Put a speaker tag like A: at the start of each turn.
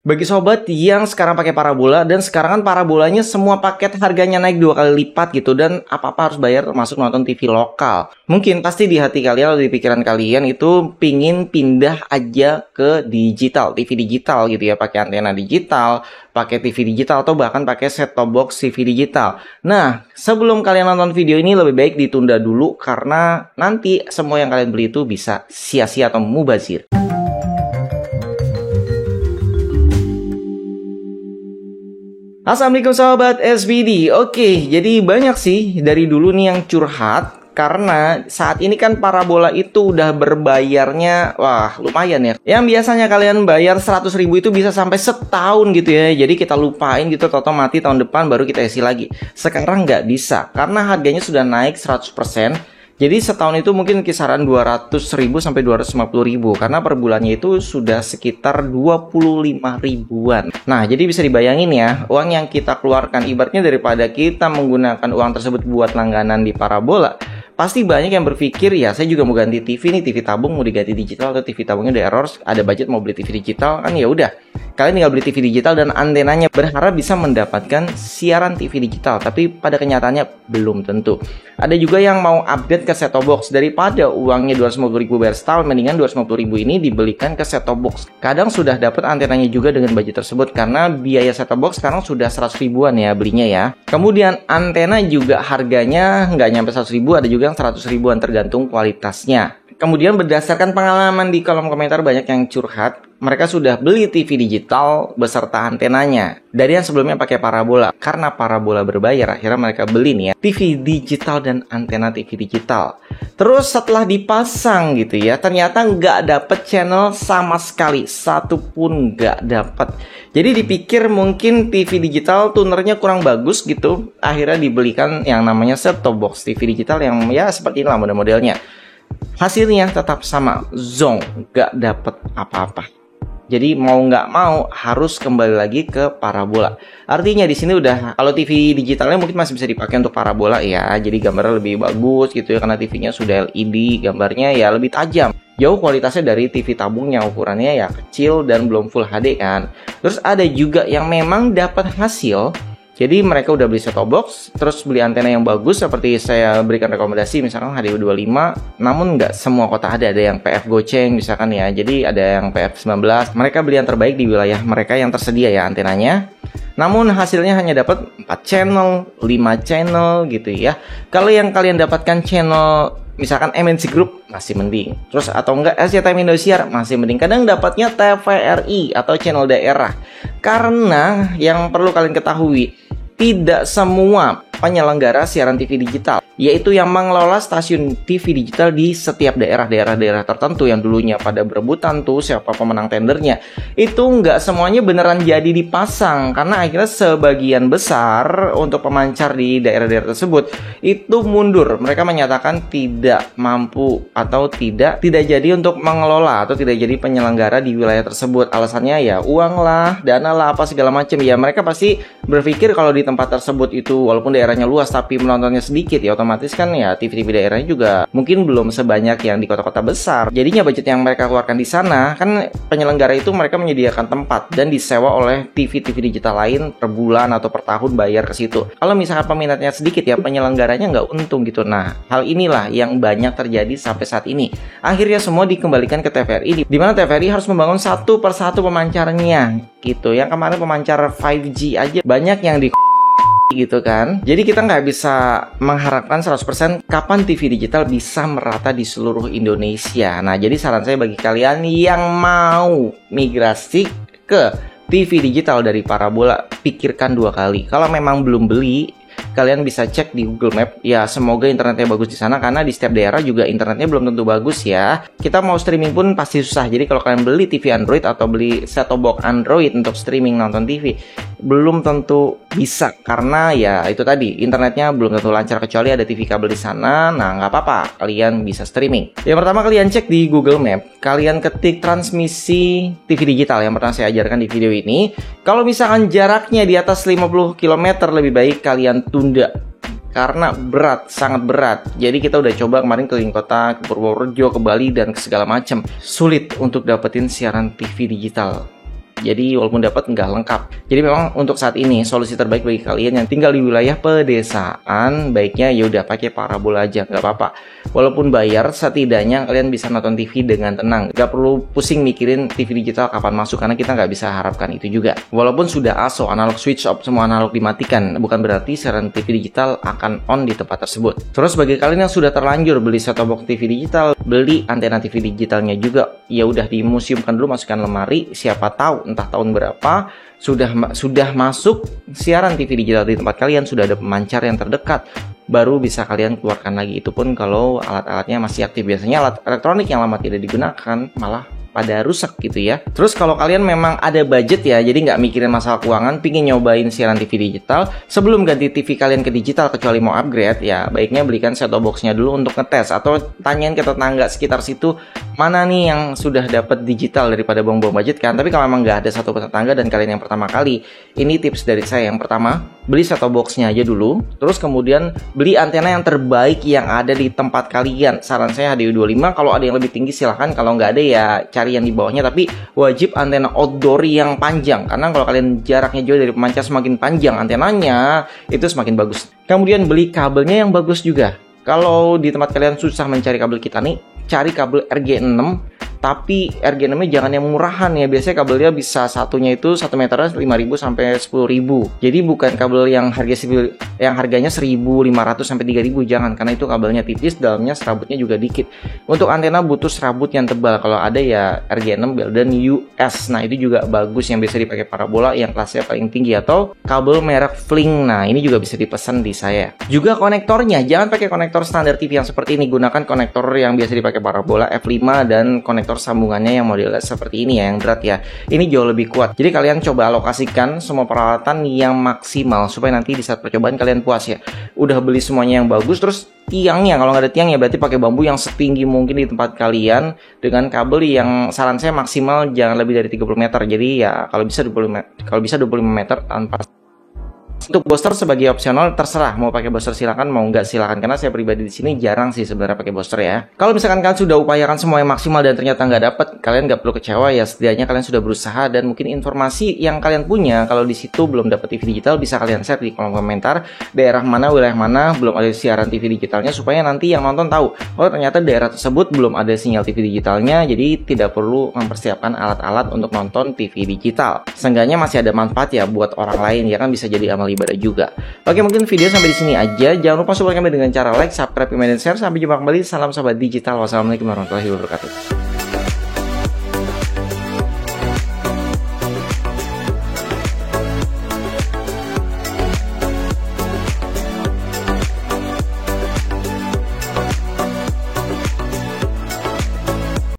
A: Bagi sobat yang sekarang pakai parabola dan sekarang kan parabolanya semua paket harganya naik 2 kali lipat gitu dan apa-apa harus bayar termasuk nonton TV lokal. Mungkin pasti di hati kalian atau di pikiran kalian itu pingin pindah aja ke digital, TV digital gitu ya, pakai antena digital, pakai TV digital atau bahkan pakai set-top box TV digital. Nah, sebelum kalian nonton video ini lebih baik ditunda dulu karena nanti semua yang kalian beli itu bisa sia-sia atau mubazir. Assalamualaikum sahabat SBD. Oke, jadi banyak sih dari dulu nih yang curhat karena saat ini kan parabola itu udah berbayarnya, wah lumayan ya. Yang biasanya kalian bayar 100.000 itu bisa sampai setahun gitu ya. Jadi kita lupain gitu, toto mati tahun depan baru kita isi lagi. Sekarang nggak bisa karena harganya sudah naik 100%. Jadi setahun itu mungkin kisaran 200.000 sampai 250.000 karena per bulannya itu sudah sekitar 25 ribuan. Nah, jadi bisa dibayangin ya, uang yang kita keluarkan ibaratnya daripada kita menggunakan uang tersebut buat langganan di parabola. Pasti banyak yang berpikir, ya saya juga mau ganti TV nih, TV tabung mau diganti digital atau TV tabungnya udah error, ada budget mau beli TV digital kan ya udah. Kalian tinggal beli TV digital dan antenanya, berharap bisa mendapatkan siaran TV digital, tapi pada kenyataannya belum tentu. Ada juga yang mau upgrade ke set-top box, daripada uangnya 250.000 bayar setahun, mendingan 250.000 ini dibelikan ke set-top box. Kadang sudah dapat antenanya juga dengan budget tersebut karena biaya set-top box sekarang sudah 100 ribuan ya belinya ya. Kemudian antena juga harganya nggak nyampe 100 ribu, ada juga yang 100 ribuan tergantung kualitasnya. Kemudian berdasarkan pengalaman di kolom komentar banyak yang curhat, mereka sudah beli TV digital beserta antenanya dari yang sebelumnya pakai parabola. Karena parabola berbayar, akhirnya mereka beli nih ya TV digital dan antena TV digital. Terus setelah dipasang gitu ya, ternyata nggak dapet channel sama sekali, satu pun nggak dapet. Jadi dipikir mungkin TV digital tunernya kurang bagus gitu, akhirnya dibelikan yang namanya set-top box TV digital yang ya seperti inilah model-modelnya. Hasilnya tetap sama, zonk, gak dapet apa-apa. Jadi mau nggak mau harus kembali lagi ke parabola. Artinya di sini udah, kalau TV digitalnya mungkin masih bisa dipakai untuk parabola ya. Jadi gambarnya lebih bagus gitu ya karena TV-nya sudah LED, gambarnya ya lebih tajam. Jauh kualitasnya dari TV tabung yang ukurannya ya kecil dan belum Full HD kan. Terus ada juga yang memang dapat hasil. Jadi mereka udah beli set-top box, terus beli antena yang bagus seperti saya berikan rekomendasi misalkan HDU25, namun nggak semua kota ada yang PF Goceng misalkan ya, jadi ada yang PF19, mereka beli yang terbaik di wilayah mereka yang tersedia ya antenanya. Namun hasilnya hanya dapat 4 channel, 5 channel gitu ya. Kalau yang kalian dapatkan channel misalkan MNC Group masih mending. Terus atau enggak SCTV Indosiar masih mending. Kadang dapatnya TVRI atau channel daerah. Karena yang perlu kalian ketahui, tidak semua penyelenggara siaran TV digital, yaitu yang mengelola stasiun TV digital di setiap daerah tertentu yang dulunya pada berebutan tuh siapa pemenang tendernya, itu nggak semuanya beneran jadi dipasang karena akhirnya sebagian besar untuk pemancar di daerah-daerah tersebut itu mundur. Mereka menyatakan tidak mampu atau tidak jadi untuk mengelola atau tidak jadi penyelenggara di wilayah tersebut. Alasannya ya uang lah, dana lah, apa segala macam ya. Mereka pasti berpikir kalau di tempat tersebut itu walaupun daerahnya luas tapi penontonnya sedikit ya otomatis kan ya TV-TV daerahnya juga mungkin belum sebanyak yang di kota-kota besar. Jadinya budget yang mereka keluarkan di sana kan penyelenggara itu mereka menyediakan tempat dan disewa oleh TV-TV digital lain per bulan atau per tahun bayar ke situ. Kalau misalkan peminatnya sedikit ya penyelenggaranya nggak untung gitu. Nah hal inilah yang banyak terjadi sampai saat ini. Akhirnya semua dikembalikan ke TVRI di mana TVRI harus membangun satu persatu pemancarnya gitu. Yang kemarin pemancar 5G aja banyak yang di gitu kan. Jadi kita nggak bisa mengharapkan 100% kapan TV digital bisa merata di seluruh Indonesia. Nah jadi saran saya bagi kalian yang mau migrasi ke TV digital dari parabola, pikirkan 2 kali. Kalau memang belum beli, kalian bisa cek di Google Map. Ya semoga internetnya bagus di sana karena di setiap daerah juga internetnya belum tentu bagus ya. Kita mau streaming pun pasti susah. Jadi kalau kalian beli TV Android atau beli set-top box Android untuk streaming nonton TV, belum tentu bisa karena ya itu tadi internetnya belum tentu lancar kecuali ada TV kabel di sana. Nah nggak apa-apa, kalian bisa streaming. Yang pertama kalian cek di Google Map, kalian ketik transmisi TV digital yang pernah saya ajarkan di video ini. Kalau misalkan jaraknya di atas 50 km lebih baik kalian tunda karena berat, sangat berat. Jadi kita udah coba kemarin keliling kota, ke Purworejo, ke Bali dan ke segala macam. Sulit untuk dapetin siaran TV digital. Jadi walaupun dapat nggak lengkap. Jadi memang untuk saat ini solusi terbaik bagi kalian yang tinggal di wilayah pedesaan, baiknya ya udah pakai parabola aja, nggak apa-apa. Walaupun bayar, setidaknya kalian bisa nonton TV dengan tenang. Nggak perlu pusing mikirin TV digital kapan masuk, karena kita nggak bisa harapkan itu juga. Walaupun sudah ASO, analog switch off, semua analog dimatikan, bukan berarti siaran TV digital akan on di tempat tersebut. Terus bagi kalian yang sudah terlanjur beli set-top box TV digital, beli antena TV digitalnya juga, ya udah dimuseumkan dulu, masukkan lemari. Siapa tahu entah tahun berapa sudah masuk siaran TV digital di tempat kalian, sudah ada pemancar yang terdekat, baru bisa kalian keluarkan lagi. Itu pun kalau alat-alatnya masih aktif. Biasanya alat elektronik yang lama tidak digunakan malah pada rusak gitu ya. Terus kalau kalian memang ada budget ya, jadi nggak mikirin masalah keuangan, pingin nyobain siaran TV digital, sebelum ganti TV kalian ke digital kecuali mau upgrade, ya baiknya belikan set-top box-nya dulu untuk ngetes, atau tanyain ke tetangga sekitar situ mana nih yang sudah dapat digital daripada buang-buang budget kan. Tapi kalau memang nggak ada satu tetangga dan kalian yang pertama kali, ini tips dari saya. Yang pertama, beli set-top box-nya aja dulu, terus kemudian beli antena yang terbaik yang ada di tempat kalian. Saran saya HDU25, kalau ada yang lebih tinggi silahkan, kalau nggak ada ya cari yang di bawahnya, tapi wajib antena outdoor yang panjang, karena kalau kalian jaraknya jauh dari pemancar, semakin panjang antenanya itu semakin bagus. Kemudian beli kabelnya yang bagus juga. Kalau di tempat kalian susah mencari kabel kita nih, cari kabel RG6, tapi RG6-nya jangan yang murahan ya. Biasanya kabelnya bisa satunya itu 1 meter 5.000 sampai 10.000. Jadi bukan kabel yang harganya 1.500 sampai 3.000, jangan, karena itu kabelnya tipis, dalamnya serabutnya juga dikit. Untuk antena butuh serabut yang tebal. Kalau ada ya RG6 Belden US. Nah, itu juga bagus, yang bisa dipakai parabola yang kelasnya paling tinggi, atau kabel merek Fling. Nah, ini juga bisa dipesan di saya. Juga konektornya, jangan pakai konektor standar TV yang seperti ini. Gunakan konektor yang biasa dipakai parabola F5 dan konektor sambungannya yang model seperti ini ya, yang berat ya. Ini jauh lebih kuat. Jadi kalian coba alokasikan semua peralatan yang maksimal supaya nanti di saat percobaan kalian puas ya. Udah beli semuanya yang bagus, terus tiangnya, kalau nggak ada tiang ya berarti pakai bambu yang setinggi mungkin di tempat kalian, dengan kabel yang saran saya maksimal jangan lebih dari 30 meter. Jadi ya kalau bisa 25 meter tanpa. Untuk booster sebagai opsional, terserah mau pakai booster silakan, mau nggak silakan, karena saya pribadi di sini jarang sih sebenarnya pakai booster ya. Kalau misalkan kalian sudah upayakan semua yang maksimal dan ternyata nggak dapet, kalian nggak perlu kecewa ya, setidaknya kalian sudah berusaha, dan mungkin informasi yang kalian punya kalau di situ belum dapat TV digital bisa kalian share di kolom komentar, daerah mana, wilayah mana belum ada siaran TV digitalnya, supaya nanti yang nonton tahu, oh ternyata daerah tersebut belum ada sinyal TV digitalnya, jadi tidak perlu mempersiapkan alat-alat untuk nonton TV digital. Seenggaknya masih ada manfaat ya buat orang lain ya kan, bisa jadi amal ibadah juga. Oke, mungkin video sampai di sini aja. Jangan lupa support kami dengan cara like, subscribe, dan share. Sampai jumpa kembali. Salam sahabat digital. Wassalamualaikum warahmatullahi wabarakatuh.